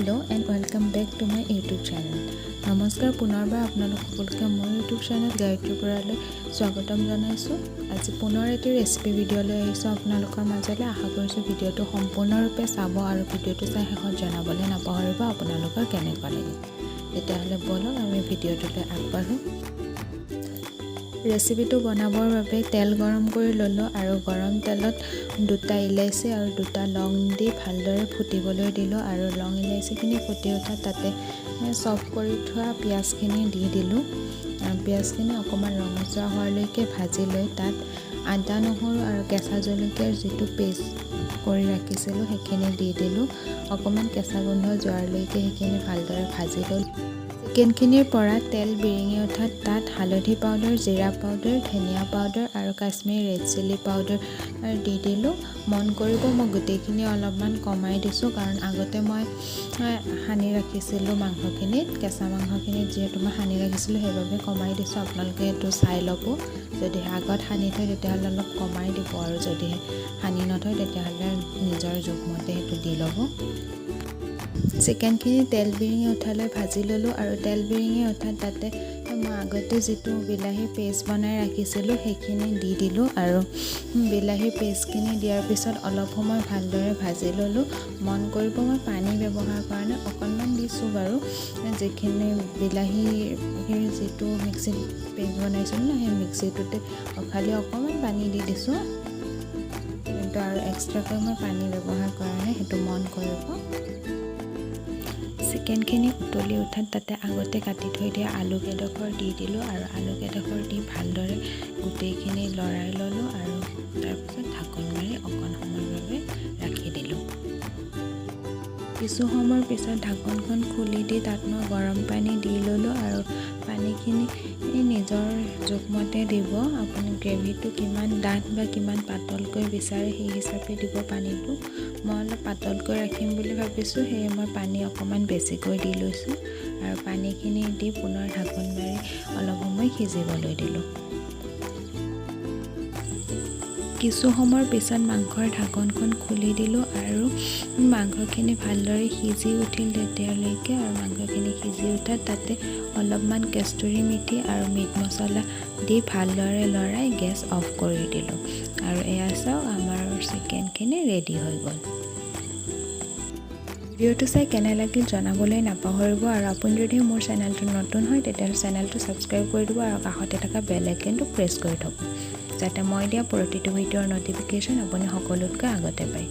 Hello and welcome back to my YouTube channel. নমস্কাৰ পুনৰবাৰ আপোনালোক সকলোকে মোৰ YouTube channel গায়ত্ৰী বৰালৈ স্বাগতম জনাইছোঁ। আজি পুনৰ এটি ৰেচিপি ভিডিঅ' লৈ আহিছোঁ আপোনালোকৰ মাজলৈ। আশা কৰিছোঁ ভিডিঅ'টো সম্পূৰ্ণৰূপে চাব আৰু ভিডিঅ'টো চাই শেষত জনাবলৈ নাপাহৰিব আপোনালোকৰ কেনেকুৱা লাগে। তেতিয়াহ'লে বলক আমি ভিডিঅ'টোলৈ আগবাঢ়ো। ৰেচিপিটো বনাবৰ বাবে তেল গৰম কৰি ল'লোঁ আৰু গৰম তেলত দুটা ইলাইচি আৰু দুটা লং দি ভালদৰে ফুটিবলৈ দিলোঁ আৰু লং ইলাইচিখিনি ফুটি উঠা তাতে চপ কৰি থোৱা পিঁয়াজখিনি দি দিলোঁ। পিঁয়াজখিনি অকণমান ৰঙচুৱা হোৱালৈকে ভাজি লৈ তাত আদা নহৰু আৰু কেঁচা জলকীয়াৰ যিটো পেষ্ট কৰি ৰাখিছিলোঁ সেইখিনি দি দিলোঁ। অকণমান কেঁচা গোন্ধ যোৱালৈকে সেইখিনি ভালদৰে ভাজি ল'লোঁ। চিকেনখিনিৰ পৰা তেল বিৰিঙি উঠাত তাত হালধি পাউডাৰ, জিৰা পাউডাৰ, ধনিয়া পাউডাৰ আৰু কাশ্মীৰী ৰেড চিলি পাউডাৰ দি দিলোঁ। মন কৰিব মই গোটেইখিনি অলপমান কমাই দিছোঁ কাৰণ আগতে মই সানি ৰাখিছিলোঁ মাংসখিনিত, কেঁচা মাংসখিনিত যিহেতু মই সানি ৰাখিছিলোঁ সেইবাবে কমাই দিছোঁ। আপোনালোকে এইটো চাই ল'ব। যদি আগত সানি থয় তেতিয়াহ'লে অলপ কমাই দিব আৰু যদি সানি নথয় তেতিয়াহ'লে নিজৰ জোখমতে সেইটো দি ল'ব। চিকেনখিনি তেল বিৰিঙি উঠালৈ ভাজি ল'লোঁ আৰু তেল বিৰিঙি উঠাত তাতে মই আগতে যিটো বিলাহী পেষ্ট বনাই ৰাখিছিলোঁ সেইখিনি দি দিলোঁ আৰু বিলাহী পেষ্টখিনি দিয়াৰ পিছত অলপ সময় ভালদৰে ভাজি ল'লোঁ। মন কৰিব মই পানী ব্যৱহাৰ কৰা নাই, অকণমান দিছোঁ বাৰু। যিখিনি বিলাহীৰ যিটো মিক্সিত পেষ্ট বনাইছিলোঁ ন সেই মিক্সিটোতে খালি অকণমান পানী দি দিছোঁ, কিন্তু আৰু এক্সট্ৰাকৈ মই পানী ব্যৱহাৰ কৰা নাই, সেইটো মন কৰিব। চিকেনখিনি উতলি উঠাত তাতে আগতে কাটি থৈ দিয়া আলুকেইডোখৰ দি দিলোঁ আৰু আলুকেইডোখৰ দি ভালদৰে গোটেইখিনি লৰাই ল'লোঁ আৰু তাৰপিছত ঢাকোন মাৰি অকণ সময়ৰ বাবে ৰাখি দিলোঁ। কিছু সময়ৰ পিছত ঢাকোনখন খুলি দি তাত মই গৰম পানী দি ল'লোঁ আৰু পানীখিনি নিজৰ জোখমতে দিব। আপুনি গ্ৰেভিটো কিমান ডাঠ বা কিমান পাতলকৈ বিচাৰে সেই হিচাপে দিব পানীটো। মই অলপ পাতলকৈ ৰাখিম বুলি ভাবিছোঁ, সেয়ে মই পানী অকণমান বেছিকৈ দি লৈছোঁ আৰু পানীখিনি দি পুনৰ ঢাকোন মাৰি অলপ সময় সিজিবলৈ দিলোঁ। কিছু সময়ৰ পিছত মাংসৰ ঢাকোনখন খুলি দিলোঁ আৰু মাংসখিনি ভালদৰে সিজি উঠিল তেতিয়ালৈকে আৰু মাংসখিনি সিজি উঠাত তাতে অলপমান কষ্টুৰি মেথি আৰু মিট মছলা দি ভালদৰে লৰাই গেছ অফ কৰি দিলোঁ আৰু এয়া চাওক আমাৰ চিকেনখিনি ৰেডি হৈ গ'ল। ভিডিঅ'টো চাই কেনে লাগিল জনাবলৈ নাপাহৰিব আৰু আপুনি যদি মোৰ চেনেলটো নতুন হয় তেতিয়াহ'লে চেনেলটো ছাবস্ক্ৰাইব কৰি দিব আৰু কাষতে থকা বেল আইকনটো প্ৰেছ কৰি থ'ব যাতে মই দিয়া প্ৰতিটো ভিডিঅ'ৰ ন'টিফিকেশ্যন আপুনি সকলোতকৈ আগতে পায়।